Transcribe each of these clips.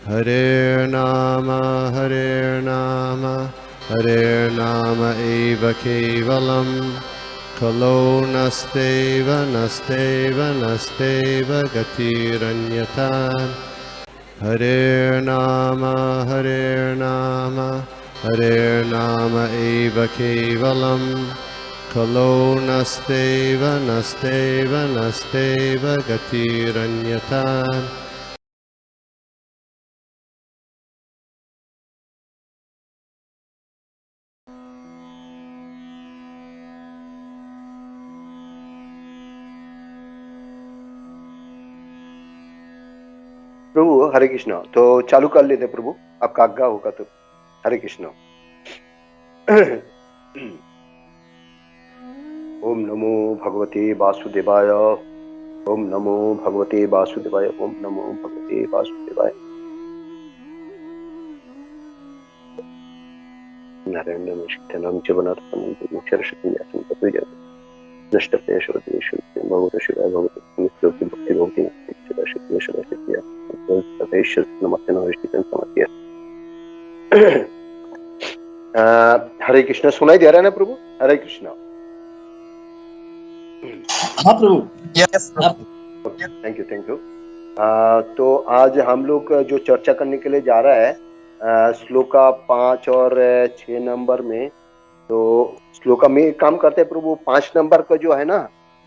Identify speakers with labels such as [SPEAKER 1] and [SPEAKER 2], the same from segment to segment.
[SPEAKER 1] Hare Nama eva kevalam, kalo nasteva nasteva nasteva gatiranyata. Hare Nama eva kevalam, kalo nasteva nasteva nasteva gatiranyata.
[SPEAKER 2] प्रभु हरे कृष्णा। तो चालू कर लेते प्रभु, आपका आज्ञा होगा तो। हरे कृष्णा। ओम नमो भगवते वासुदेवाय। ओम नमो भगवते वासुदेवाय। ओम नमो भगवते वासुदेवाय। नारायण नमस्कृतं च वनस्पतिं शरशक्तिं तत्त्वज्ञानं नष्टप्रेषवदेषु भगवते शिवाय भगवते नित्योक्ति भक्ति भक्ति शक्ति शक्ति तदेश नमस्ते नमस्कृतं समर्प्य। हरे कृष्णा। सुनाई दे रहा है ना प्रभु? हरे कृष्णा।
[SPEAKER 3] हाँ प्रभु।
[SPEAKER 4] Yes
[SPEAKER 2] thank you. तो आज हम लोग जो चर्चा करने के लिए जा रहा है श्लोका 5 और 6 नंबर में। तो श्लोका में काम करते हैं प्रभु। 5 नंबर का जो है ना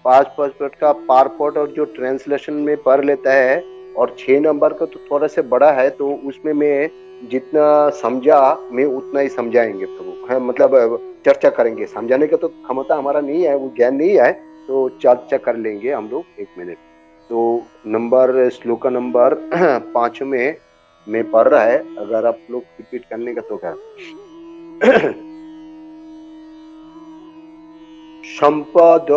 [SPEAKER 2] 5 का पारपॉट और जो ट्रांसलेशन में पढ़ लेता है, और 6 नंबर का तो थोड़ा सा बड़ा है, तो उसमें मैं जितना समझा मैं उतना ही समझाएंगे प्रभु। है मतलब चर्चा करेंगे। समझाने का तो क्षमता हमारा नहीं है, वो ज्ञान नहीं है, तो चर्चा कर लेंगे हम लोग 1 मिनट। तो श्लोका नंबर 5 में मैं पढ़ रहा है, अगर आप लोग रिपीट करने का तो क्या। संपद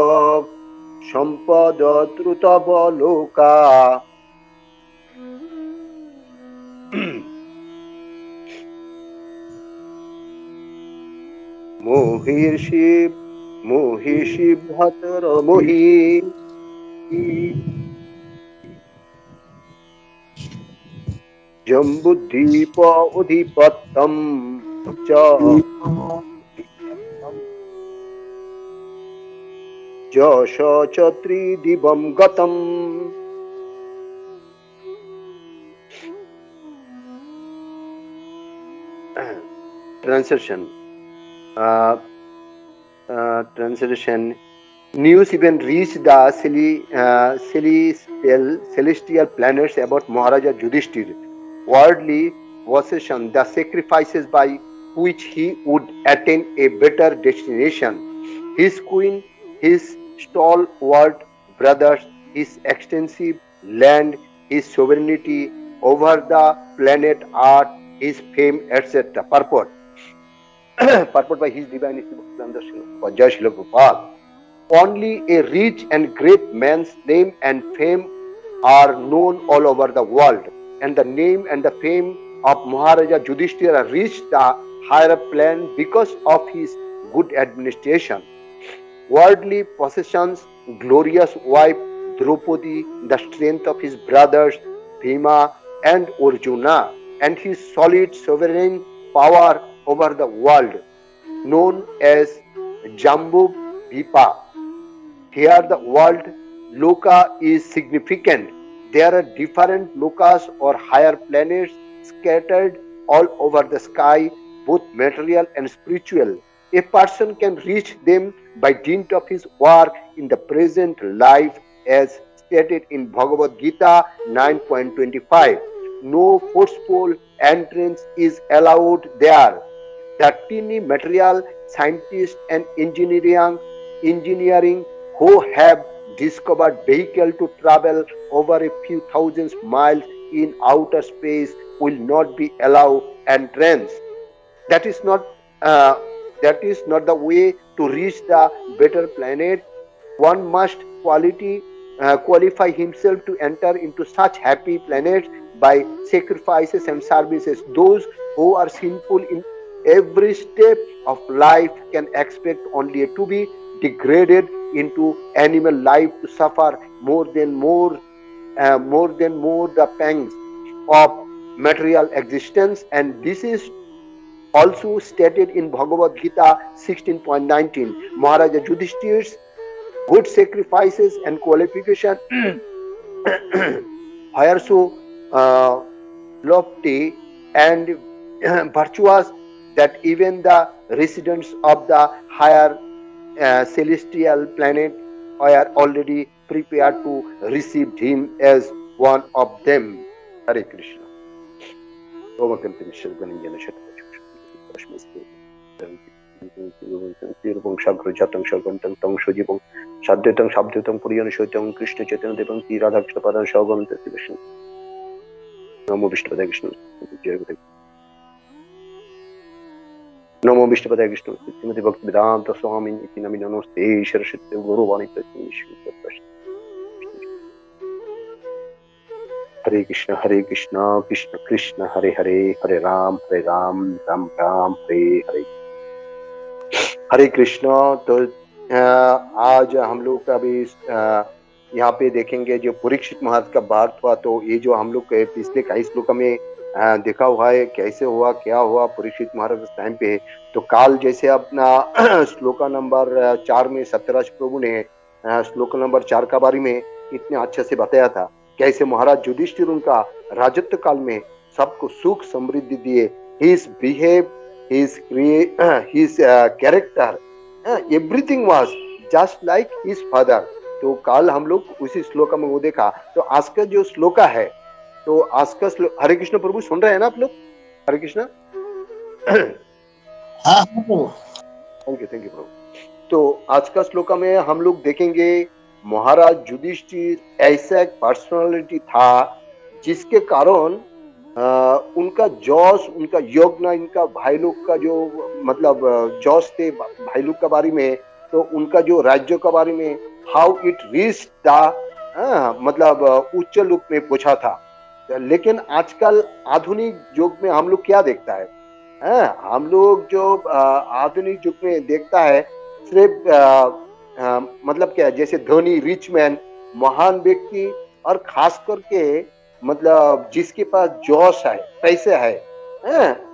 [SPEAKER 2] त्रुतबलोका मोहिषि भतर मोहि जम्बुद्वीप उधिपत्तम च जश च त्रिदिवं गतम्। Translation. News even reached the celestial planets about Maharaja Yudhishthir. Worldly possession, the sacrifices by which he would attain a better destination. His queen, his stalwart brothers, his extensive land, his sovereignty over the planet Earth, his fame, etc. Purport. Purport by His Divine Jai Srila Prabhupada. Only a rich and great man's name and fame are known all over the world, and the name and the fame of Maharaja Yudhishthira reached the higher plane because of his good administration. Worldly possessions, glorious wife Draupadi, the strength of his brothers Bhima and Arjuna, and his solid sovereign power over the world, known as Jambu Vipa. Here the word loka is significant. There are different lokas or higher planets scattered all over the sky, both material and spiritual. A person can reach them by dint of his work in the present life, as stated in Bhagavad Gita 9.25. No forceful entrance is allowed there. The tiny material scientists and engineering who have discovered vehicle to travel over a few thousand miles in outer space will not be allowed entrance. That is not the way to reach the better planet. One must qualify himself to enter into such happy planets by sacrifices and services. Those who are sinful in every step of life can expect only to be degraded into animal life, to suffer more than more the pangs of material existence, and this is also stated in Bhagavad Gita 16.19. Maharaja Yudhishthir's good sacrifices and qualification are so lofty and virtuous that even the residents of the higher celestial planet are already prepared to receive him as one of them. Hare Krishna. সাধ্যতং সাবধতং পুরিয়ন সৈতং Krishna Chaitanya দেবং Shri Radha Krishna পাদান সগম Krishna নমো বিষ্ণুপদায় কৃষ্ণ নমো বিষ্ণুপদায় কৃষ্ণ শ্রীমতি ভক্তি বেদান্ত স্বামী ইতি নামি নমস্তে সরস্বতী গৌরবাণী হরে কৃষ্ণ কৃষ্ণ কৃষ্ণ হরে হরে হরে রাম রাম রাম हरे हरे। हरे कृष्ण। तो आज हम लोग अभी यहाँ पे देखेंगे जो परीक्षित महाराज का भारत हुआ, तो ये जो हम लोग पिछले कई श्लोक में देखा हुआ है कैसे हुआ क्या हुआ परीक्षित महाराज उस टाइम पे। तो काल जैसे अपना श्लोका नंबर 4 में सत्यराज प्रभु ने श्लोक नंबर 4 का बारे में इतने अच्छे से बताया था, कैसे महाराज युधिष्ठिर उनका राजत्व काल में सबको सुख समृद्धि दिए। His behave, his character, everything was just like his father। तो काल हम लोग उसी श्लोक में वो देखा। तो आज का जो श्लोका है, तो आज का हरे कृष्ण प्रभु सुन रहे हैं ना आप लोग? हरे कृष्ण। थैंक यू प्रभु। तो आज का श्लोका में हम लोग देखेंगे महाराज युधिष्ठिर ऐसा एक पर्सनालिटी था जिसके कारण उनका जोश, उनका योगना, इनका भाई लोग का जो मतलब जोश थे भाई लोग के बारे में, तो उनका जो राज्य के बारे में हाउ इट रीच द मतलब उच्च लोक में पहुंचा था। लेकिन आजकल आधुनिक युग में हम लोग क्या देखता है, हम लोग जो आधुनिक युग में देखता है सिर्फ मतलब क्या है, जैसे धनी रिच मैन महान व्यक्ति और खास करके मतलब जिसके पास जोश है पैसे है,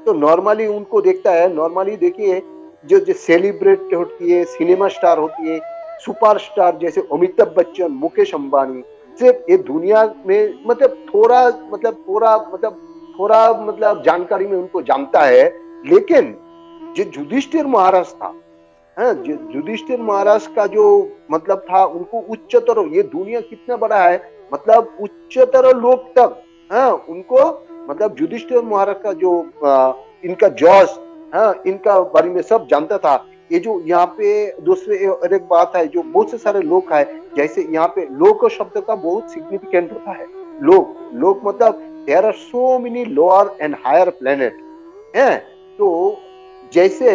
[SPEAKER 2] तो नॉर्मली उनको देखता है। नॉर्मली देखिए जो सेलिब्रेट होती है, सिनेमा स्टार होती है, सुपरस्टार जैसे अमिताभ बच्चन, मुकेश अंबानी, सिर्फ ये दुनिया में मतलब थोड़ा जानकारी में उनको जानता है। लेकिन जो युधिष्ठिर महाराज था, युधिष्ठिर महाराज का जो मतलब था उनको उच्चतर, ये दुनिया कितना बड़ा है, मतलब उच्चतर लोक तक उनको मतलब युधिष्ठिर महाराज का जो इनका जोश, इनका बारे में सब जानता था। ये जो यहाँ पे दूसरे एक बात है, जो बहुत से सारे लोग है, जैसे यहाँ पे लोक शब्द का बहुत सिग्निफिकेंट होता है। लोक मतलब there are so many lower and higher planet है। तो जैसे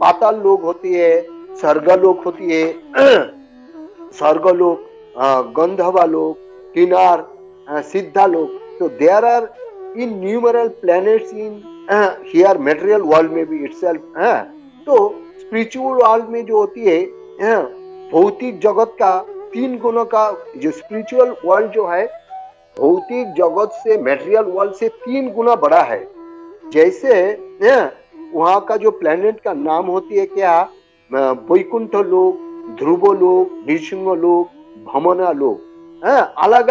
[SPEAKER 2] पाताल लोक होती है, स्वर्गलोक होती है, स्वर्गलोक, गंधर्व लोक, किन्नर, सिद्धा लोक। तो there are innumerable planets in here material world में भी इटसेल्फ। तो स्पिरिचुअल वर्ल्ड में जो होती है भौतिक जगत का 3 गुना का, जो स्पिरिचुअल वर्ल्ड जो है भौतिक जगत से मटेरियल वर्ल्ड से 3 गुना बड़ा है। जैसे वहाँ का जो प्लैनेट का नाम होती है क्या, वैकुंठ लोक, ध्रुव लोक, नृसिंह लोक, भमना लोक, अलग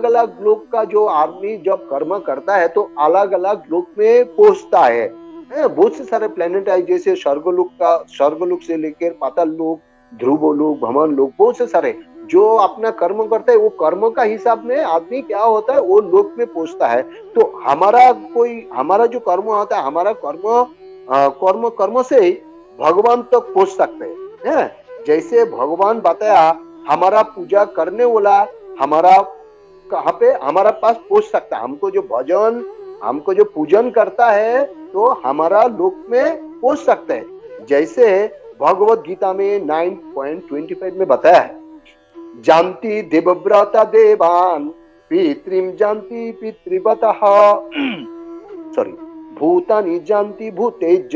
[SPEAKER 2] अलग लोक का जो आदमी जब कर्म करता है तो अलग अलग लोक में पहुंचता है। बहुत से सारे प्लेनेट है, जैसे स्वर्गलोक से लेकर पाताल लोक, ध्रुव लोक, भमन लोक, बहुत से सारे जो अपना कर्म करता है वो कर्म का हिसाब में आदमी क्या होता है वो लोक में पहुंचता है। तो हमारा जो कर्म होता है, हमारा कर्म से भगवान तक पहुंच सकते हैं। जैसे भगवान बताया हमारा पूजा करने वाला हमारा कहाँ पे हमारा पास पहुंच सकता है। हमको जो पूजन करता है तो हमारा लोक में पहुंच सकते हैं। जैसे भगवत गीता में 9.25 में बताया है, जानती देवव्रता देवान पितृम जानती पितृवतः सॉरी भूतानि जानती भूतेज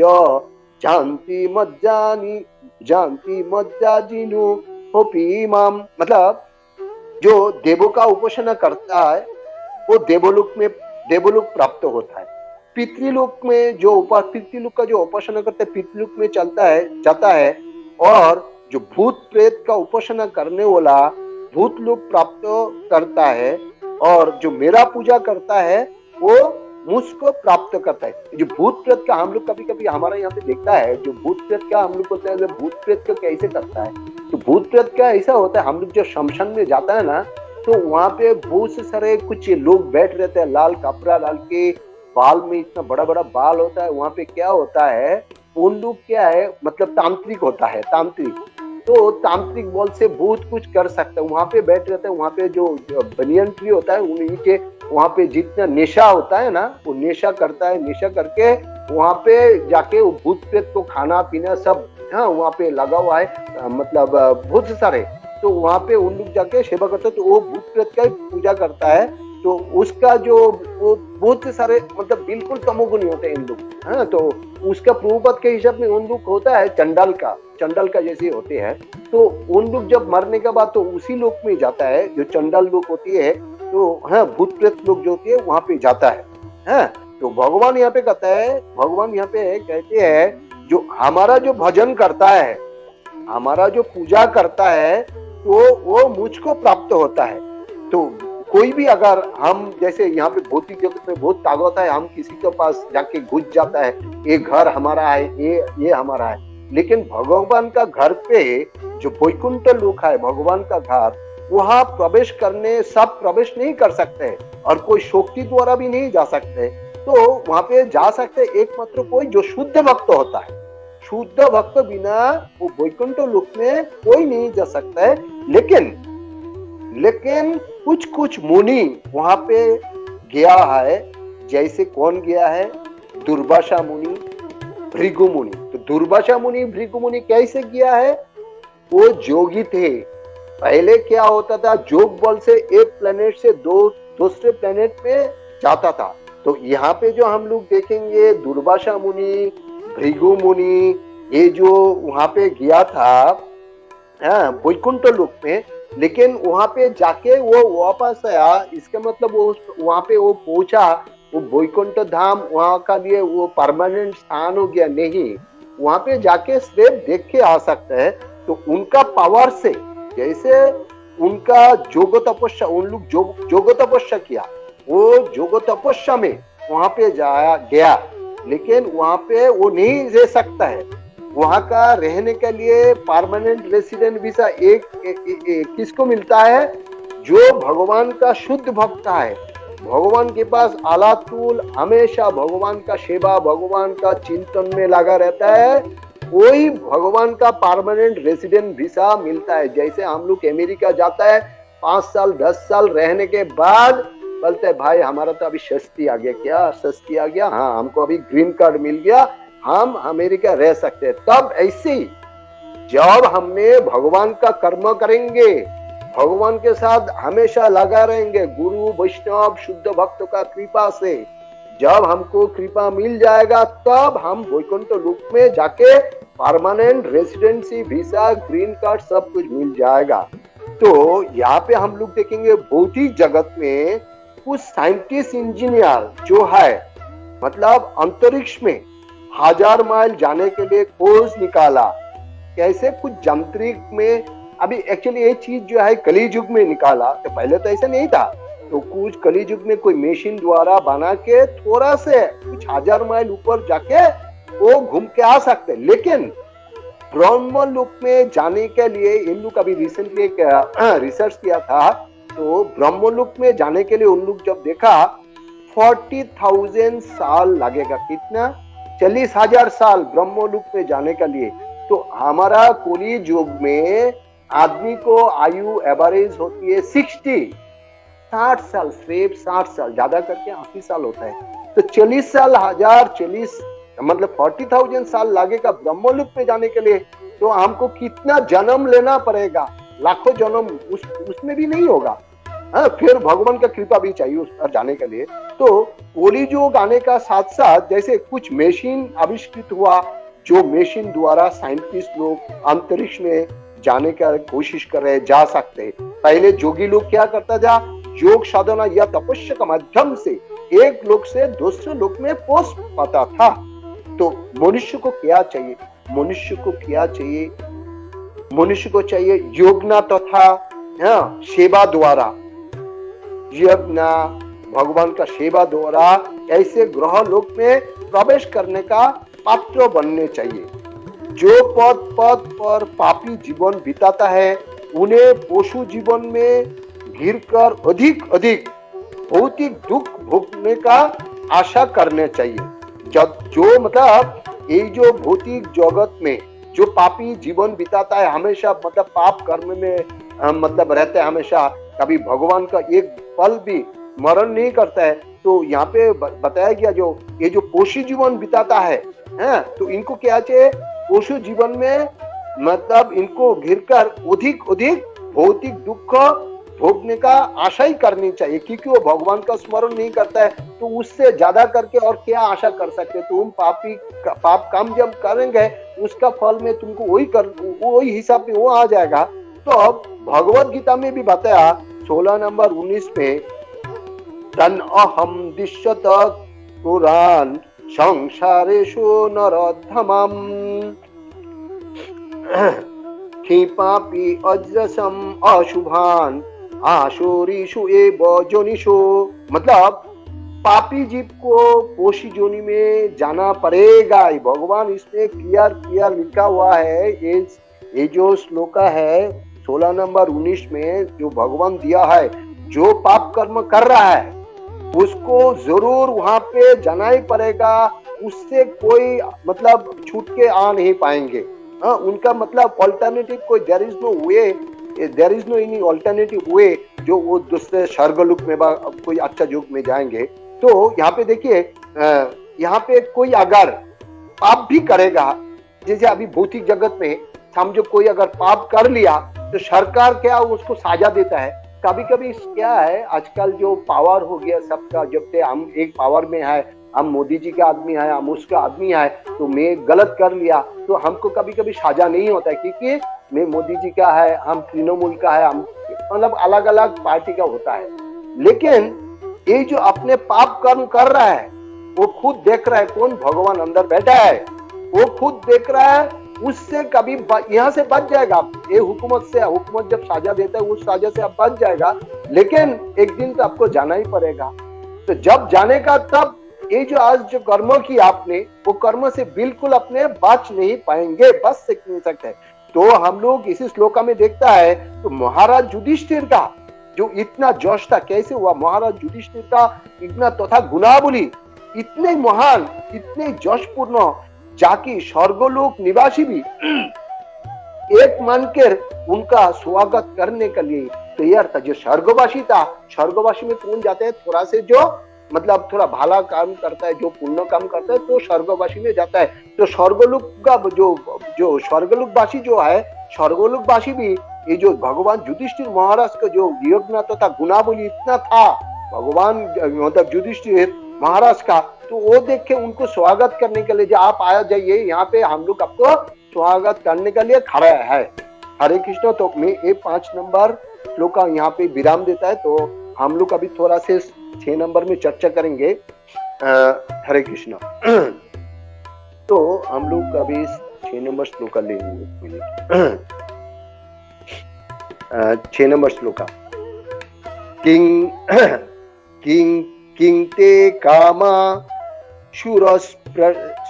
[SPEAKER 2] जानती मज्जाजिनु होपी माम। मतलब जो देवों का उपासना करता है वो देवलोक में देवलोक प्राप्त होता है। पितृलोक में जो पितृलोक का जो उपासना करता है पितृलोक में चलता है जाता है, और जो भूत प्रेत का उपासना करने वाला भूत लोक प्राप्त करता है, और जो मेरा पूजा करता है वो मुझको प्राप्त करता है। जो भूत प्रेत का हम लोग कभी कभी हमारे यहाँ पे देखता है, जो भूत प्रेत का हम लोग बोलते हैं भूत प्रेत का कैसे करता है, तो भूत प्रेत का ऐसा होता है, हम लोग जो शमशान में जाता है ना, तो वहां पे बहुत से सारे कुछ लोग बैठ रहते हैं, लाल कपड़ा डाल के, बाल में इतना बड़ा बड़ा बाल होता है। वहां पे क्या होता है, उन लोग क्या है, मतलब तांत्रिक होता है, तांत्रिक। तो तांत्रिक बल से बहुत कुछ कर सकते हैं। वहां पे बैठ रहते हैं, वहां पे जो बनियन ट्री होता है उन्हीं के वहां पे जितना नेशा होता है ना, वो नेशा करता है, नेशा करके वहां पे जाके वो भूत प्रेत को खाना पीना सब, हाँ, वहां पे लगा हुआ है, मतलब बहुत सारे। तो वहां पे उन लोग जाके सेवा करते हैं, तो वो भूत प्रेत का पूजा करता है। तो उसका जो वो बहुत से सारे मतलब बिल्कुल तमोगुणी होते हैं इन लोग, हाँ। तो उसका प्रभुपद के हिसाब में उन लोग होता है चंडाल का जैसे होते हैं। तो उन लोग जब मरने के बाद तो उसी लोक में जाता है, जो चंडाल लोक होती है, तो हाँ, भूत प्रेत लोग जो होती है वहां पे जाता है, हाँ। तो भगवान यहाँ पे कहता है, भगवान यहाँ पे कहते हैं जो हमारा जो भजन करता है, हमारा जो पूजा करता है, तो वो मुझको प्राप्त होता है। तो कोई भी अगर हम जैसे यहाँ पे भौतिक जगत में बहुत ताकत है, हम किसी के पास जाके घुस जाता है, ये घर हमारा है, ये हमारा है, लेकिन भगवान का घर पे जो वैकुंठ लोक है, भगवान का घर, वहां प्रवेश करने सब प्रवेश नहीं कर सकते, और कोई शक्ति द्वारा भी नहीं जा सकते। तो वहां पे जा सकते एकमात्र कोई जो शुद्ध भक्त होता है। शुद्ध भक्त बिना वो वैकुंठ लोक में कोई नहीं जा सकता है। लेकिन कुछ मुनि वहां पे गया है। जैसे कौन गया है, दुर्वासा मुनि, भृगु मुनि। तो दुर्वासा मुनि, भृगु मुनि कैसे गया है, वो जोगी थे। पहले क्या होता था, जोग बल से एक प्लेनेट से दूसरे प्लेनेट पे जाता था। तो यहाँ पे जो हम लोग देखेंगे दुर्वासा मुनि, भृगु मुनि, ये जो वहां पे गया था वैकुंठ लोक में, लेकिन वहां पे जाके वो वापस आया, इसका मतलब वो वहां पे वो पहुंचा, वो वैकुंठ धाम वहां का लिए वो परमानेंट स्थान हो गया नहीं, वहां पे जाके सिर्फ देख के आ सकते हैं। तो उनका पावर से, जैसे उनका जोग तपस्या, उन लोग जोग तपस्या किया, वो जोग तपस्या में वहां पे गया, लेकिन वहां पे वो नहीं रह सकता है। वहां का रहने के लिए परमानेंट रेसिडेंट वीजा किसको मिलता है, जो भगवान का शुद्ध भक्त है, भगवान के पास आलातुल, हमेशा भगवान का सेवा, भगवान का चिंतन में लगा रहता है, वही भगवान का परमानेंट रेसिडेंट वीजा मिलता है। जैसे हम लोग अमेरिका जाता है, 5 साल 10 साल रहने के बाद बोलते हैं भाई हमारा तो अभी सस्ती आ गया, क्या सस्ती आ गया, हाँ हमको अभी ग्रीन कार्ड मिल गया, हम अमेरिका रह सकते हैं। तब ऐसे ही जब हमने भगवान का कर्म करेंगे, भगवान के साथ हमेशा लगा रहेंगे, गुरु वैष्णव शुद्ध भक्त का कृपा से जब हमको कृपा मिल जाएगा, तब हम वैकुंठ लोक में जाके permanent residency visa, green card सब कुछ मिल जाएगा। तो यहाँ पे हम लोग देखेंगे भौतिक जगत में कुछ साइंटिस्ट इंजीनियर जो है, मतलब अंतरिक्ष में 1000 माइल जाने के लिए खोज निकाला। कैसे, कुछ यांत्रिक में, अभी एक्चुअली ये चीज जो है कली युग में निकाला, तो पहले तो ऐसा नहीं था। तो कुछ कली युग में कोई मशीन द्वारा बना के थोड़ा से कुछ 1000 माइल ऊपर जाके वो घूम के आ सकते। लेकिन ब्रह्म लोक में जाने के लिए इन लोग अभी रिसेंटली एक रिसर्च किया था, तो ब्रह्म लोक में जाने के लिए उन लोग जब देखा 40,000 साल लगेगा। कितना, 40,000 साल ब्रह्म लोक में जाने के लिए। तो हमारा कली युग में आदमी को आयु एवरेज होती है 60 साल, सिर्फ 60 साल, ज्यादा करके 80 साल होता है। तो 40 साल, 40 मतलब 40,000 साल लगेगा ब्रह्मलोक पे जाने के लिए। तो हमको कितना जन्म लेना पड़ेगा, लाखों जन्म, उसमें भी नहीं होगा। हाँ, फिर भगवान का कृपा भी चाहिए उस पर जाने के लिए। तो कली युग आने का साथ साथ जैसे कुछ मशीन आविष्कृत हुआ, जो मशीन द्वारा साइंटिस्ट लोग अंतरिक्ष में जाने का कोशिश कर रहे, जा सकते। पहले जोगी लोग क्या करता था, योग साधना या तपस्या का माध्यम से एक लोक से दूसरे लोक में पहुंच पाता था। तो मनुष्य को क्या चाहिए? मनुष्य को चाहिए योगना तथा सेवा द्वारा, यज्ञ भगवान का सेवा द्वारा ऐसे ग्रह लोक में प्रवेश करने का पात्र बनने चाहिए। जो पद पर पापी जीवन बिताता है उन्हें पशु जीवन में घिरकर अधिक भौतिक दुख भोगने का आशा करने चाहिए। जो मतलब ये जो भौतिक जगत में जो पापी जीवन बिताता है हमेशा मतलब पाप कर्म में मतलब रहता है हमेशा, कभी भगवान का एक पल भी स्मरण नहीं करता है। तो यहाँ पे बताया गया जो ये जो पशु जीवन बिताता है तो इनको क्या चाहिए? पशु जीवन में मतलब इनको घिरकर अधिक भौतिक दुख भोगने का आशा ही करनी चाहिए, क्योंकि वो भगवान का स्मरण नहीं करता है तो उससे ज्यादा करके और क्या आशा कर सकते? तुम पाप काम जब करेंगे उसका फल में तुमको वही हिसाब में वो आ जाएगा। तो अब भगवत गीता में भी बताया 16 नंबर 19 में, तन अहम दिश्यत पुराण संसारेषु नरोत्तमम् क्षिपापि अजसम अशुभान आशोरीषु एव जोनिषु। मतलब पापी जीव को पोषी जोनी में जाना पड़ेगा। भगवान इसमें क्लियर लिखा हुआ है। ये जो श्लोका है 16 नंबर 19 में जो भगवान दिया है, जो पाप कर्म कर रहा है उसको जरूर वहां पे जाना ही पड़ेगा। उससे कोई मतलब छूट के आ नहीं पाएंगे। उनका मतलब अल्टरनेटिव कोई there is no any alternative way जो वो दूसरे स्वर्गलोक में कोई अच्छा युग में जाएंगे। तो यहाँ पे देखिए, यहाँ पे कोई अगर पाप भी करेगा, जैसे अभी भौतिक जगत में समझो कोई अगर पाप कर लिया तो सरकार क्या उसको साजा देता है। कभी कभी क्या है, आजकल जो पावर हो गया सबका, जब से हम एक पावर में है, हम मोदी जी का आदमी है, हम उसका आदमी है, तो मैं गलत कर लिया तो हमको कभी कभी साजा नहीं होता है, क्योंकि मैं मोदी जी का है, हम तृणमूल का है, हम मतलब अलग अलग पार्टी का होता है। लेकिन ये जो अपने पाप कर्म कर रहा है वो खुद देख रहा है, कौन भगवान अंदर बैठा है वो खुद देख रहा है, उससे कभी यहाँ से बच जाएगा। ये हुकूमत जब साजा देता है उस साजा से आप बच जाएगा, लेकिन एक दिन तो आपको जाना ही पड़ेगा। तो जब जाने का तब ये जो आज जो कर्म की आपने, वो कर्म से बिल्कुल अपने बच नहीं पाएंगे, बच नहीं सकते। तो हम लोग इसी श्लोका में देखता है तो महाराज युधिष्ठिर का जो इतना जोश था, कैसे हुआ महाराज युधिष्ठिर का इतना तथा गुणावली इतने महान, इतने जोशपूर्ण, जाकि स्वर्गलोक निवासी भी एक मानकर उनका स्वागत करने के लिए तैयार था। जो स्वर्गवासी था, स्वर्गवासी में कौन जाते हैं? थोड़ा से जो मतलब थोड़ा भला काम करता है, जो पुण्य काम करता है, तो स्वर्गवासी में जाता है। तो स्वर्गलोक का जो स्वर्गलोकवासी जो है, स्वर्गलोकवासी भी ये जो भगवान युधिष्ठिर महाराज का जो यज्ञ तथा गुणावली इतना था भगवान मतलब युधिष्ठिर महाराज का, तो वो देख के उनको स्वागत करने के लिए जो आप आ जाइए यहाँ पे, हम लोग आपको स्वागत करने के लिए खड़े है। हरे कृष्ण। तो मैं ये 5 नंबर श्लोक यहाँ पे विराम देता है। तो हम लोग अभी थोड़ा से 6 नंबर में चर्चा करेंगे। हरे कृष्ण। तो हम लोग अभी 6 नंबर श्लोक लेंगे। 6 नंबर श्लोक, किं ते कामा शूरस्पर्हा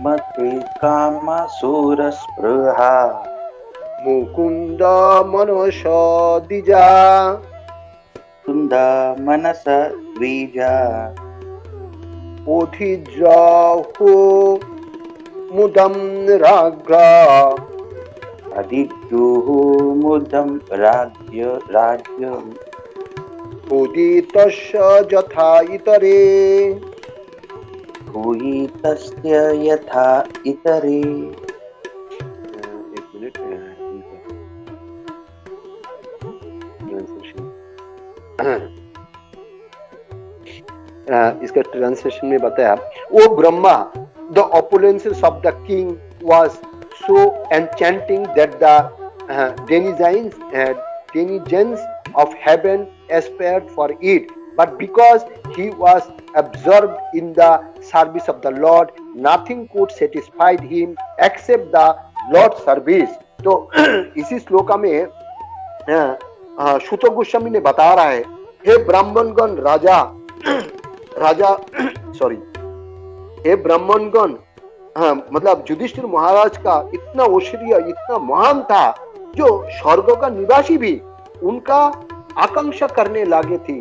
[SPEAKER 3] मते कामा शूरस्पृहा
[SPEAKER 2] मुकुंद मनस द्विजा
[SPEAKER 3] कुंद मनस द्विजा
[SPEAKER 2] ओधिद्राहो मुदम राग्रा
[SPEAKER 3] अधिद्युः मुदं राज्यम्
[SPEAKER 2] उदितस्य यथा इतरे
[SPEAKER 3] भूयितस्य यथा इतरे।
[SPEAKER 2] एक मिनट, इसका ट्रांसलेशन में बताया, O Brahma, the opulences of the king was so enchanting that the denizens denizens of heaven aspired for it, but because he was absorbed in the service of the Lord, nothing could satisfy him except the Lord's service. तो इसी श्लोका में शुतो गोस्वामी ने बता रहा है, हे ब्राह्मणगण हे ब्राह्मणगण, मतलब युधिष्ठिर महाराज का इतना ऐश्वर्य, इतना महान था, जो स्वर्ग का निवासी भी उनका आकांक्षा करने लगे थे।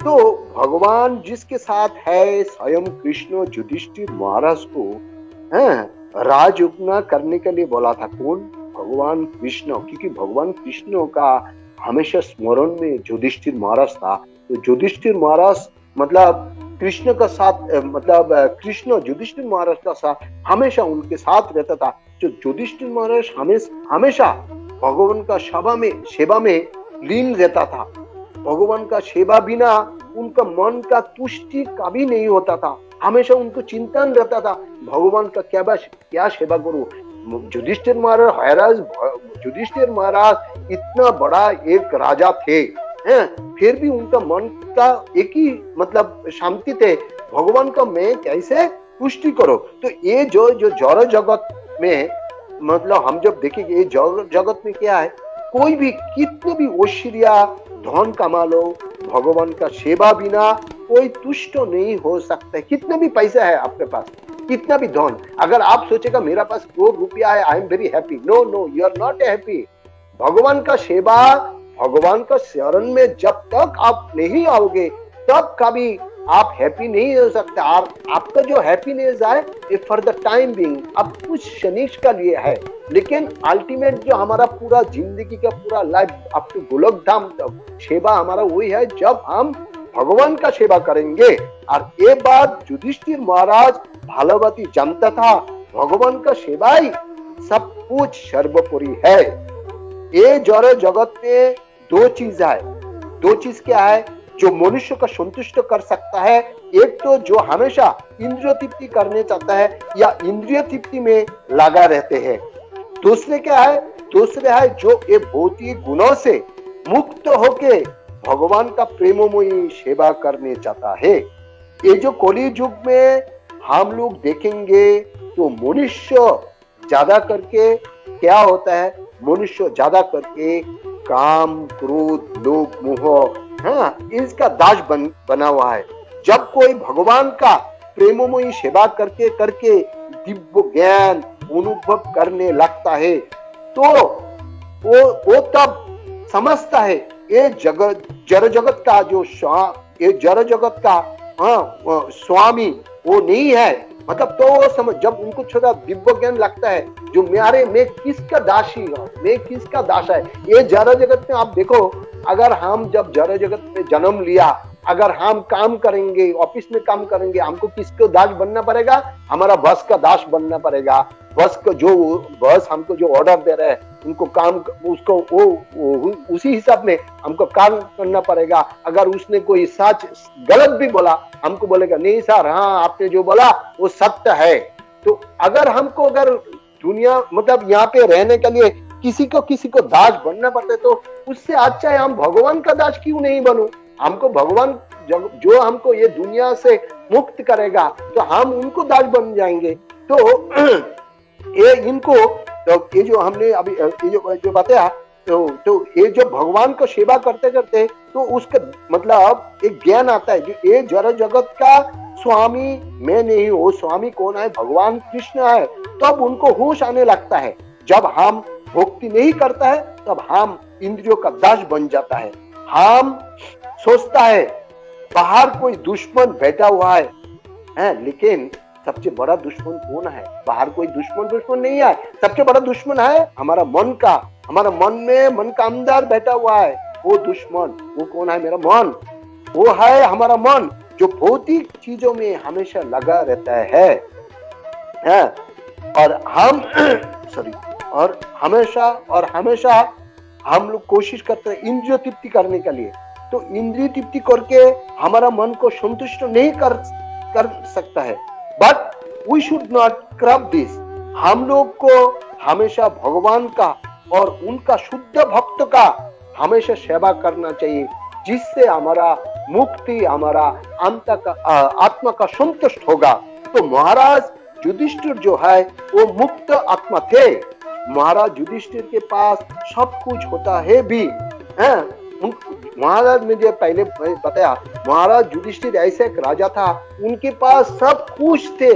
[SPEAKER 2] तो भगवान जिसके साथ है, स्वयं कृष्ण युधिष्ठिर महाराज को राजयोजना करने के लिए बोला था। कौन? भगवान कृष्ण, क्योंकि भगवान कृष्ण का हमेशा स्मरण में युधिष्ठिर महाराज था। तो युधिष्ठिर महाराज मतलब कृष्ण का साथ, मतलब कृष्ण युधिष्ठिर महाराज का साथ हमेशा उनके साथ रहता था। जो युधिष्ठिर महाराज हमेशा भगवान का सेवा में लीन रहता था। भगवान का सेवा बिना उनका मन का तुष्टि कभी नहीं होता था। हमेशा उनको चिंतन रहता था, भगवान का क्या सेवा करूं। युधिष्ठिर महाराज इतना बड़ा एक राजा थे, फिर भी उनका मन का एक ही मतलब शांति थे, भगवान का मैं कैसे पुष्टि करो। तो ये जो जड़ जगत में, मतलब हम जब देखेंगे ये जड़ जगत में क्या है, कोई भी कितने भी ऐश्वर्य धन कमा लो, भगवान का सेवा बिना कोई तुष्ट नहीं हो सकता है। कितने भी पैसा है आपके पास, कितना भी धन, अगर आप सोचेगा मेरा पास 2 रुपया है, I am very happy, no you are not happy. भगवान का सेवा, भगवान का शरण में जब तक आप नहीं आओगे तब कभी आप हैप्पी नहीं हो सकते। आपका जो हैप्पीनेस है ये फॉर द टाइम बिंग, अब कुछ क्षणिक का लिए है, लेकिन अल्टीमेट जो हमारा पूरा जिंदगी का पूरा लाइफ अप टू गोलोक धाम तक सेवा हमारा वही है जब हम भगवान का सेवा करेंगे। और ये बात युधिष्ठिर महाराज भालवती जानता था, भगवान का सेवा ही सब कुछ सर्वोपरि है। ये जड़ जगत में 2 चीज है। 2 चीज क्या है जो मनुष्य को संतुष्ट कर सकता है? एक तो जो हमेशा इंद्रिय तृप्ति करने चाहता है या इंद्रिय तृप्ति में लगा रहते हैं। दूसरे क्या है? दूसरे है जो ये भौतिक गुणों से मुक्त होके भगवान का प्रेममयी सेवा करने चाहता है। ये जो कलि युग में हम लोग देखेंगे तो मनुष्य ज्यादा करके क्या होता है, मनुष्य ज्यादा करके काम, क्रोध, लोभ, मोह, इसका दास बना हुआ है। जब कोई भगवान का प्रेममयी सेवा करके करके दिव्य ज्ञान अनुभव करने लगता है तो वो तब समझता है ये जड़ जगत का जो ये जड़ जगत का स्वामी वो नहीं है। मतलब तो वो समझ, जब उनको थोड़ा दिव्य ज्ञान लगता है जो मैं किसका दासी हूं, मैं किसका दास है। ये जड़ जगत में आप देखो, अगर हम जब जड़ जगत में जन्म लिया, अगर हम काम करेंगे, ऑफिस में काम करेंगे, हमको किसको दास बनना पड़ेगा? हमारा बॉस का दास बनना पड़ेगा। बॉस हमको जो ऑर्डर दे रहे हैं उनको काम, उसको वो उसी हिसाब में हमको काम करना पड़ेगा। अगर उसने कोई सच गलत भी बोला, हमको बोलेगा नहीं सर, हाँ आपने जो बोला वो सत्य है। तो अगर दुनिया मतलब यहाँ पे रहने के लिए किसी को दास बनना पड़ता है तो उससे अच्छा है हम भगवान का दास क्यों नहीं बनूं। हमको भगवान जो हमको ये दुनिया से मुक्त करेगा तो हम उनको दास बन जाएंगे। तो ये जो हमने अभी ये जो बताया, तो ये जो भगवान को सेवा करते करते तो उसका मतलब एक ज्ञान आता है, जो ये जड़ जगत का स्वामी मैं नहीं हूँ, स्वामी कौन है? भगवान कृष्ण है। तब उनको होश आने लगता है। जब हम भक्ति नहीं करता है तब हम इंद्रियों का दास बन जाता है। हम सोचता है बाहर कोई दुश्मन बैठा हुआ है, लेकिन सबसे बड़ा दुश्मन कौन है? बाहर कोई दुश्मन नहीं है, सबसे बड़ा दुश्मन है हमारा मन का। हमारा मन का अंदर बैठा हुआ है वो दुश्मन। वो कौन है? मेरा मन। वो है हमारा मन जो भौतिक चीजों में हमेशा लगा रहता है। और हमेशा हम लोग कोशिश करते हैं इंद्रिय तृप्ति करने के लिए। तो इंद्रिय तृप्ति करके हमारा मन को संतुष्ट नहीं कर सकता है। But we should not curb this. हम लोग को हमेशा भगवान का और उनका शुद्ध भक्त का हमेशा सेवा करना चाहिए, जिससे हमारा मुक्ति, हमारा आत्मा का संतुष्ट होगा। तो महाराज युधिष्ठिर जो है वो मुक्त आत्मा थे। महाराज युधिष्ठिर के पास सब कुछ होता है भी, है। महाराज ने जो पहले बताया, महाराज युधिष्ठिर ऐसे एक राजा था, उनके पास सब कुछ थे,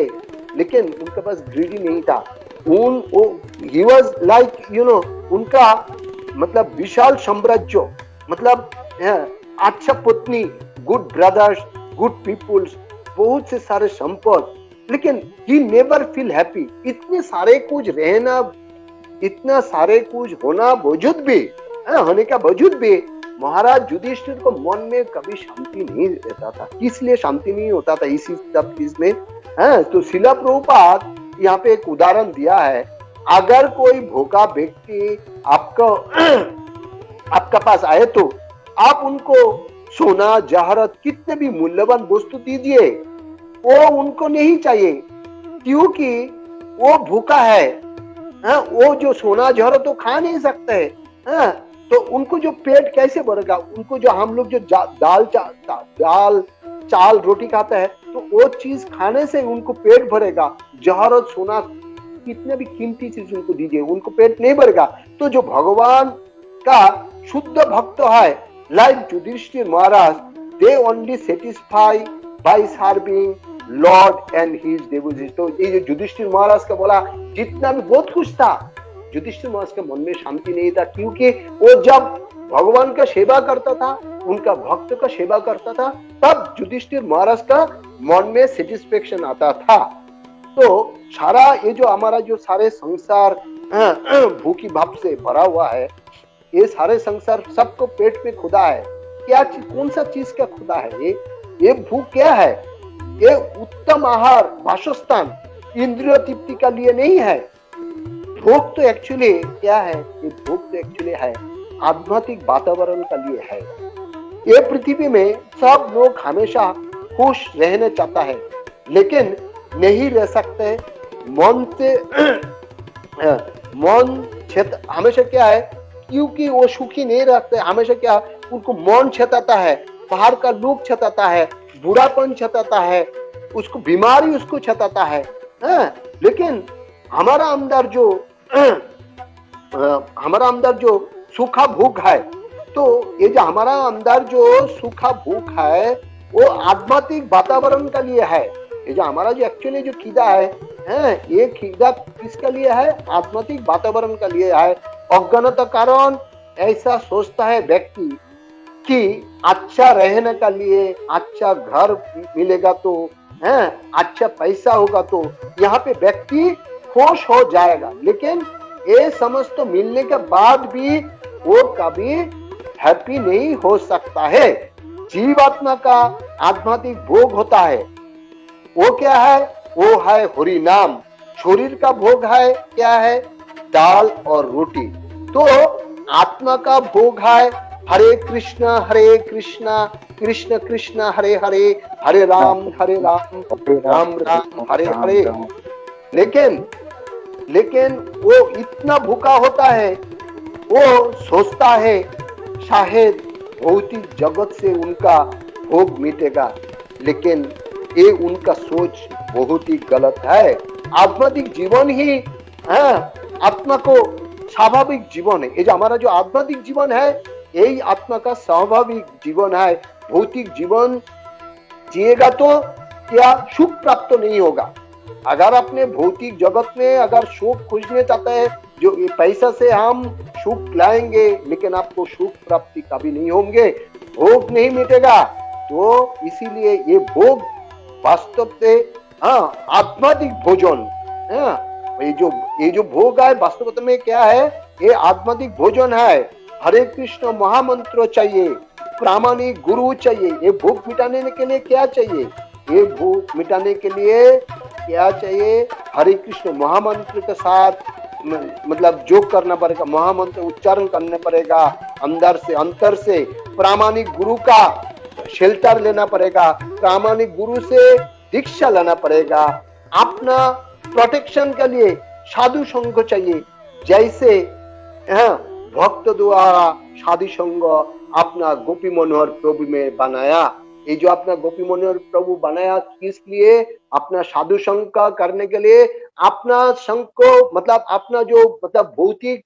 [SPEAKER 2] लेकिन उनके पास ग्रीडी नहीं था। he was like, you know, उनका मतलब विशाल साम्राज्य, मतलब अच्छा पत्नी, गुड ब्रदर्स, गुड पीपुल्स, बहुत से सारे संपद, लेकिन he never feel happy। इतने सारे कुछ रहना, इतना सारे कुछ होना बावजूद भी, होने का बावजूद भी महाराज युधिष्ठिर को मन में कभी शांति नहीं रहता था। किस लिए शांति नहीं होता था इसी सब चीज में? तो शिला प्रभुपाद यहाँ पे एक उदाहरण दिया है। अगर कोई भूखा व्यक्ति आपका पास आए तो आप उनको सोना, जहरत, कितने भी मूल्यवान वस्तु दीजिए, वो उनको नहीं चाहिए, क्योंकि वो भूखा है। वो जो सोना जहरत तो खा नहीं सकते, तो उनको जो पेट कैसे भरेगा? उनको जो हम लोग जो दाल चाल रोटी खाता है, तो वो चीज खाने से उनको पेट भरेगा। जहरत, सोना, कितने भी कीमती चीज उनको दीजिए, उनको पेट नहीं भरेगा। तो जो भगवान का शुद्ध भक्त है, like Yudhishthira Maharaj, they only satisfy by serving lord and his devotees. तो ये जो युधिष्ठिर महाराज का बोला, जितना भी बहुत खुश था, युधिष्ठिर महाराज के मन में शांति नहीं था, क्योंकि वो जब भगवान का सेवा करता था, उनका भक्त का सेवा करता था, तब युधिष्ठिर महाराज का मन में सेटिस्फेक्शन आता था। तो सारा ये जो हमारा जो सारे संसार भूखी भाप से भरा हुआ है, ये सारे संसार सबको पेट पे खुदा है। क्या कौन सा चीज का खुदा है? ये भूख क्या है? ये उत्तम आहार, वासस्थान, इंद्रिय तृप्ति का लिए नहीं है। भोग तो एक्चुअली क्या है? ये भोग तो एक्चुअली है आध्यात्मिक वातावरण का लिए है। ये पृथ्वी में सब लोग हमेशा खुश रहना चाहता है, लेकिन नहीं रह सकते। मन से हमेशा क्या है, क्योंकि वो सुखी नहीं रहते, हमेशा क्या उनको मन छताता है, बाहर का लोग छताता है, बुढ़ापन छताता है, उसको बीमारी उसको छताता है। लेकिन हमारा अंदर जो सूखा भूख है, तो ये जो हमारा अंदर जो सूखा भूख है, वो आध्यात्मिक वातावरण का लिए है। ये जो हमारा जो एक्चुअली जो खिदा है, ये खिदा किसका लिए है? आध्यात्मिक वातावरण का लिए है। अज्ञानता कारण ऐसा सोचता है व्यक्ति कि अच्छा रहने का लिए, अच्छा घर मिलेगा तो, अच्छा पैसा होगा तो यहाँ पे व्यक्ति खुश हो जाएगा। लेकिन ये समझ तो मिलने के बाद भी वो कभी हैप्पी नहीं हो सकता है। जीवात्मा का आध्यात्मिक भोग होता है, वो क्या है? वो है हरि नाम। शरीर का भोग है क्या है? दाल और रोटी। तो आत्मा का भोग है हरे कृष्णा कृष्ण कृष्ण हरे हरे, हरे राम राम राम हरे हरे। लेकिन वो इतना भूखा होता है, वो सोचता है शायद भौतिक जगत से उनका भोग मिटेगा, लेकिन ये उनका सोच बहुत ही गलत है। आध्यात्मिक जीवन ही आत्मा को स्वाभाविक जीवन है। ये जो हमारा जो आध्यात्मिक जीवन है, यही आत्मा का स्वाभाविक जीवन है। भौतिक जीवन जिएगा तो क्या सुख प्राप्त नहीं होगा। अगर अपने भौतिक जगत में अगर सुख खोजने चाहते हैं, जो पैसा से हम सुख लाएंगे, लेकिन आपको सुख प्राप्ति कभी नहीं होंगे, भोग नहीं मिटेगा। तो इसीलिए ये भोग वास्तव से आध्यात्मिक भोजन, ये जो भोग है वास्तव में क्या है? ये आध्यात्मिक भोजन है। हरे कृष्ण महामंत्र चाहिए, प्रामाणिक गुरु चाहिए। ये भूख मिटाने के लिए क्या चाहिए? ये भूख मिटाने के लिए क्या चाहिए? हरे कृष्ण महामंत्र के साथ मतलब जो करना पड़ेगा, महामंत्र उच्चारण करना पड़ेगा, अंतर से प्रामाणिक गुरु का शेल्टर लेना पड़ेगा, प्रामाणिक गुरु से दीक्षा लेना पड़ेगा। अपना प्रोटेक्शन के लिए साधु संघ चाहिए, जैसे भक्त द्वारा साधु संग अपना गोपी मनोहर प्रभु में बनाया। ये जो अपना गोपी मनोहर प्रभु बनाया किस लिए? अपना साधु संग का करने के लिए। अपना संग को मतलब अपना जो मतलब भौतिक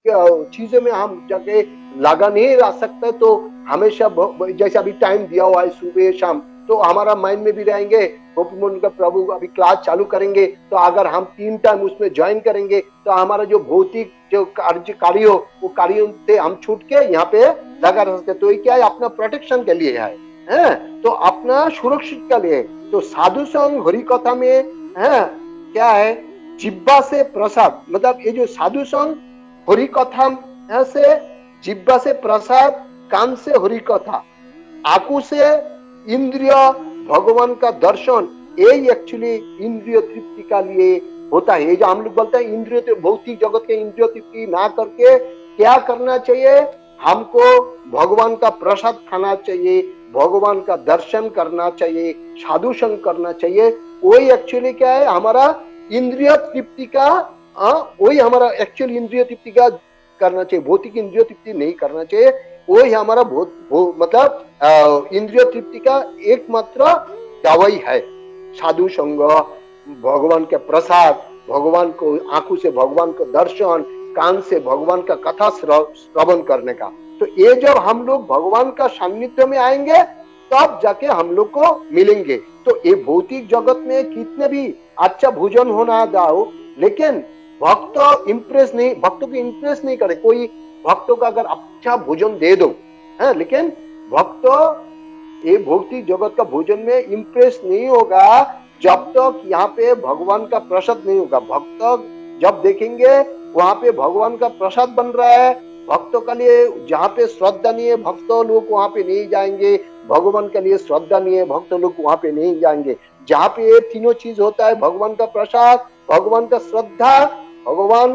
[SPEAKER 2] चीजों में हम जाके लगा नहीं रह सकते, तो हमेशा जैसे अभी टाइम दिया हुआ है सुबह शाम, तो हमारा माइंड में भी रहेंगे गोपी मनोहर का प्रभु अभी क्लास चालू करेंगे, तो अगर हम 3 टाइम उसमें ज्वाइन करेंगे तो हमारा जो भौतिक जो कार्य हो वो कार्यों से हम छूट के यहाँ पे लगा रह सकते। तो ये क्या है? अपना प्रोटेक्शन के लिए है, तो अपना सुरक्षित के लिए। तो साधु संग हरि कथा में है क्या है? जिब्बा से प्रसाद, मतलब ये जो साधु संग हरि कथा से जिब्बा से प्रसाद, कान से हरि कथा, आंखों से इंद्रिय भगवान का दर्शन, यही एक्चुअली इंद्रिय तृप्ति का लिए होता है। ये जो हम लोग बोलते हैं इंद्रिय, तो भौतिक जगत के इंद्रिय तृप्ति ना करके क्या करना चाहिए? हमको भगवान का प्रसाद खाना चाहिए, भगवान का दर्शन करना चाहिए, साधु संग करना चाहिए। वही एक्चुअली क्या है? हमारा इंद्रिय तृप्ति का, वही हमारा एक्चुअल इंद्रिय तृप्ति का करना चाहिए, भौतिक इंद्रिय तृप्ति नहीं करना चाहिए। वही हमारा मतलब इंद्रिय तृप्ति का एकमात्र दवाई है। साधु संग, भगवान के प्रसाद, भगवान को आंखों से भगवान को दर्शन, कान से भगवान का कथा श्रवण करने का। तो ये जब हम लोग भगवान का सान्निध्य में आएंगे तब जाके हम लोग को मिलेंगे। तो ये भौतिक जगत में कितने भी अच्छा भोजन होना जाओ, लेकिन भक्त इंप्रेस नहीं, भक्तों को इंप्रेस नहीं करे। कोई भक्तों का अगर अच्छा भोजन दे दो है, लेकिन भक्त ये भौतिक जगत का भोजन में इंप्रेस नहीं होगा जब तक यहाँ पे भगवान का प्रसाद नहीं होगा। भक्त जब देखेंगे वहां पे भगवान का प्रसाद बन रहा है, भक्तों के लिए जहाँ पे श्रद्धा नहीं है भक्त लोग वहां पे नहीं जाएंगे, भगवान के लिए श्रद्धा नहीं है भक्त लोग वहां पे नहीं जाएंगे। जहाँ पे ये तीनों चीज होता है, भगवान का प्रसाद, भगवान का श्रद्धा, भगवान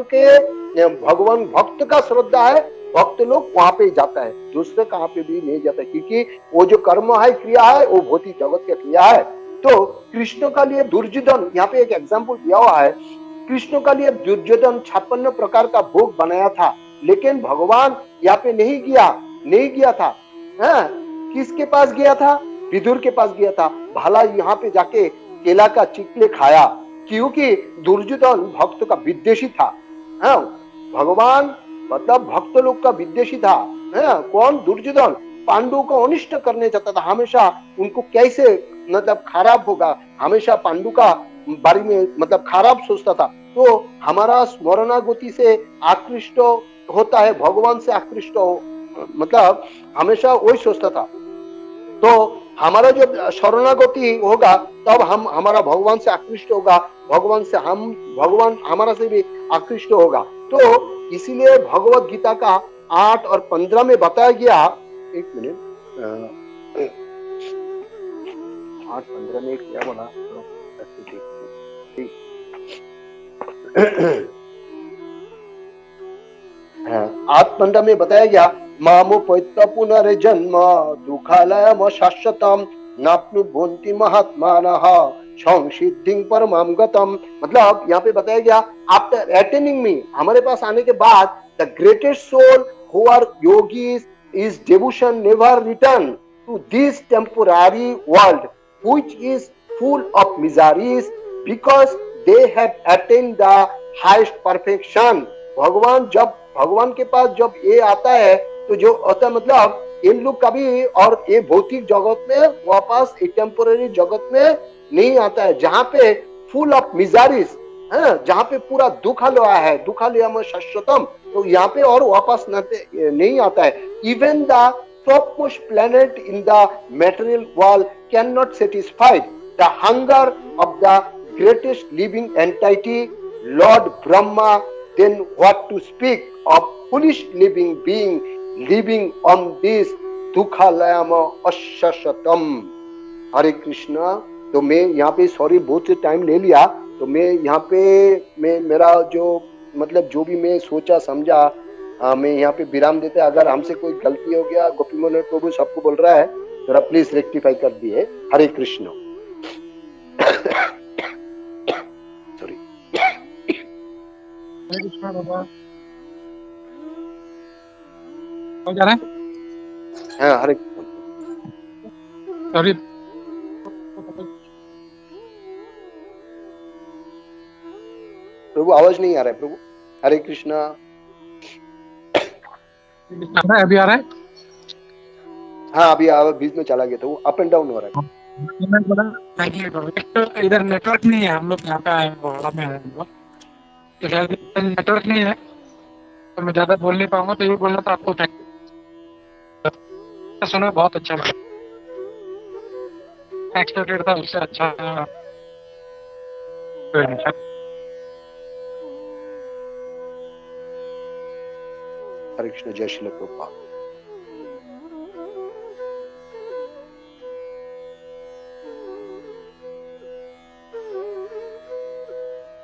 [SPEAKER 2] भक्त का श्रद्धा है, भक्त लोग वहां पे जाता है, दूसरे कहाँ पे भी नहीं जाता, क्योंकि वो जो कर्म है, क्रिया है, वो भौतिक जगत की क्रिया है। तो कृष्ण का लिए दुर्योधन, यहाँ पे एक एग्जाम्पल दिया हुआ है, कृष्ण का लिए दुर्योधन 56 प्रकार का भोग बनाया था, लेकिन भगवान यहाँ पे नहीं गया था। किसके पास गया था? विदुर के पास गया था। भला यहाँ पे जाके केला का चिकले खाया, क्योंकि दुर्योधन भक्त का विद्वेषी था। भगवान मतलब भक्त लोग का विद्वेषी था। कौन? दुर्योधन। पांडु को अनिष्ट करने चाहता था, हमेशा उनको कैसे मतलब खराब होगा, हमेशा पांडु का बारे में मतलब खराब सोचता था। तो हमारा स्मरणागति से आकृष्ट होता है, भगवान से आकृष्ट हो, मतलब हमेशा वही सोचता था। तो हमारा जब शरणागति होगा तब हम हमारा भगवान से आकृष्ट होगा, भगवान हमारा से भी आकृष्ट होगा। तो इसीलिए भगवत गीता का 8 और 15 में बताया गया, 1 मिनट, 8:15 में क्या बोला? 8:15 में बताया गया, मामो पैत्य पुनर्जन्म दुःखालयम शाश्वतम नाप्नु भोन्ति महात्मानः संसिद्धिं परमां गतम। मतलब यहाँ पे बताया गया, आफ्टर अटेनिंग मी, हमारे पास आने के बाद, the greatest soul who are yogis is devotion never return to this temporary world which is full of miseries because they have attend the highest perfection. भगवान के पास जब ये आता है तो जो होता है मतलब इन लोग कभी और ये भौतिक जगत में वापस टेम्पोररी जगत में नहीं आता है, जहाँ पे फुल ऑफ मिजरीज है, जहाँ पे पूरा दुखालय है, दुखालय में शाश्वतम, तो यहाँ पे और वापस नहीं आता है। Even the topmost planet in the material world cannot satisfy the hunger of the greatest living entity, Lord Brahma. Then what to speak of foolish living being living on this dukhalayam ashashatam? हरे कृष्णा। तो मैं यहाँ पे sorry बहुत से time ले लिया, तो मैं यहाँ पे मेरा जो मतलब जो भी मैं सोचा समझा मैं यहाँ पे विराम देते। अगर हमसे कोई गलती हो गया, गोपी मनोहर प्रभु सबको बोल रहा है, जरा प्लीज रेक्टिफाई कर दिए। हरे कृष्ण। सॉरी।
[SPEAKER 4] हरे कृष्ण बाबा। जा रहे हैं?
[SPEAKER 2] हाँ, हरे कृष्ण।
[SPEAKER 4] सॉरी।
[SPEAKER 2] प्रभु आवाज नहीं आ रहा है प्रभु। हरे कृष्णा।
[SPEAKER 4] अभी आ रहा है।
[SPEAKER 2] हाँ, अभी आवाज बीच में चला गया था, वो अप एंड डाउन हो रहा है।
[SPEAKER 4] मैं बोला थैंक यू बाबा। एक तो इधर नेटवर्क नहीं है, हम लोग यहाँ पे आए हैं, बोला में आए हैं हम लोग, तो शायद नेटवर्क नहीं है तो मैं ज्यादा बोल नहीं पाऊंगा, तो ये बोलना था आपको थैंक यू। सुना बहुत अच्छा लगा, एक्सपेक्टेड था उससे अच्छा।
[SPEAKER 2] हरे कृष्ण। जय श्री प्रभुपाद।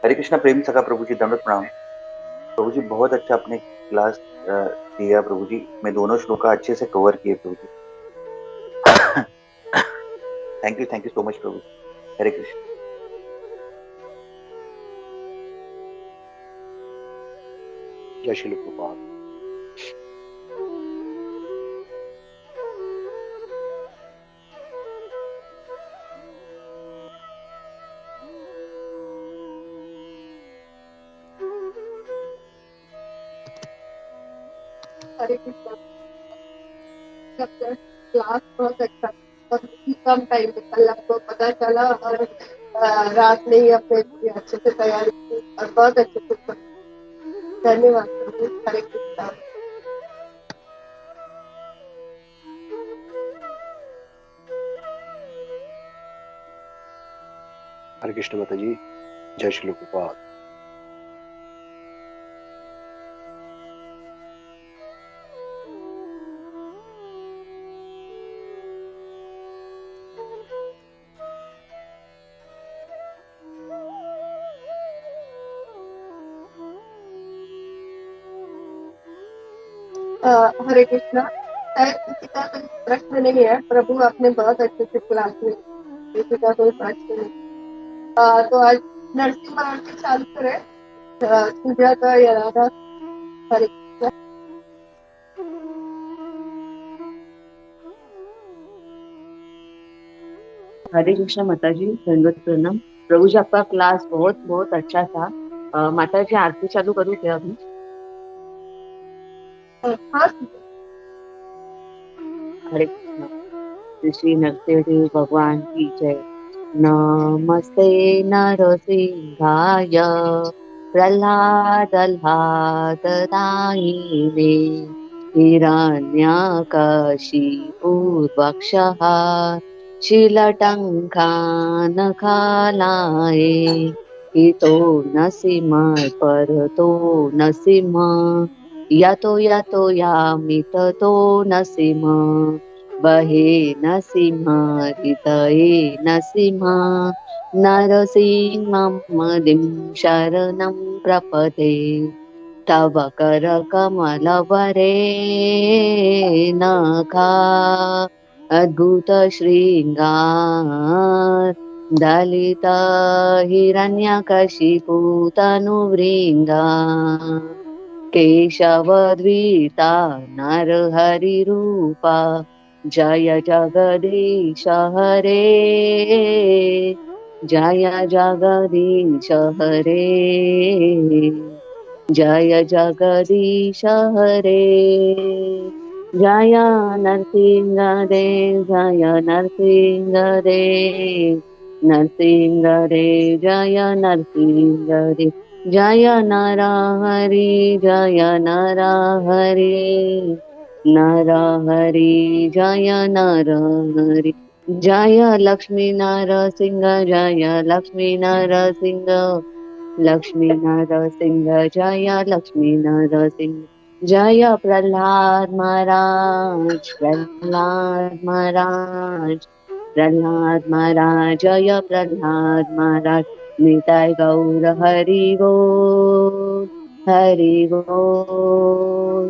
[SPEAKER 3] हरे कृष्णा। प्रेम सखा प्रभु जी, दंडवत प्रणाम। प्रभु जी बहुत अच्छा आपने क्लास दिया प्रभु जी। मैं दोनों श्लोका अच्छे से कवर किए प्रभु जी। थैंक यू सो मच प्रभु जी। हरे कृष्ण।
[SPEAKER 2] जय श्री प्रभुपाद।
[SPEAKER 5] हरे कृष्णा। क्लास बहुत अच्छा और कम टाइम में कल आपको पता चला, और रात में ही अपने अच्छे से तैयारी की और बहुत अच्छे से पढ़ा। धन्यवाद प्रभु। हरे कृष्णा।
[SPEAKER 2] हरे कृष्ण माता जी। जय श्री प्रभुपाद।
[SPEAKER 5] हरे कृष्णा। शायद किसी का कोई प्रश्न नहीं है प्रभु, आपने बहुत अच्छे से क्लास में, किसी का कोई प्रश्न नहीं। तो आज नरसिंह आरती चालू करें। सुजाता या राधा। हरे कृष्णा।
[SPEAKER 6] हरे कृष्णा माता जी, दंडवत प्रणाम। प्रभु जी आपका क्लास बहुत बहुत अच्छा था। माता जी आरती चालू करूँ क्या अभी?
[SPEAKER 5] हाँ।
[SPEAKER 6] हरे कृष्णा। श्री नरसिंह भगवान की जय। नमस्ते नरसिंहाय प्रह्लादल्हाददायिने हिरण्यकशिपूर्वक्षः शीलटङ्कानखालाय हितो नसिंहपरतो नसिंह यतो यतो यामिततो नसिंह बहे नसिंहरितये नसिंह नरसिंहमदिं शरणं प्रपदे तव करकमलवरे नखा अद्भुत श्रृंगार दलित हिरण्यकशिपुतनुवृंदा केशवद्वीता नरहरिरूपा जय जगदीश हरे जय जगदीश हरे जय जगदीश हरे जय नरसिंह देव जय नरसिंह देव नरसिंह देव जय नरसिंह देव जय नर हरि जय नर हरि नर हरि जय नर हरि जय लक्ष्मी नरसिंह जय लक्ष्मी नरसिंह लक्ष्मी नरसिंह जय लक्ष्मी नरसिंह जय प्रहलाद महाराज प्रहलाद महाराज प्रहलाद महाराज जय प्रहलाद महाराज निताय गौर हरि बोल हरि बोल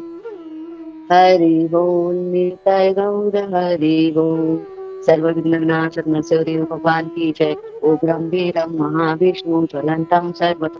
[SPEAKER 6] हरि बोल निताय गौर हरि बोल। सर्वविघ्ननाशक नरसिंह भगवान की जय। ओ गंभीरं महाविष्णु ज्वलंतं सर्वतो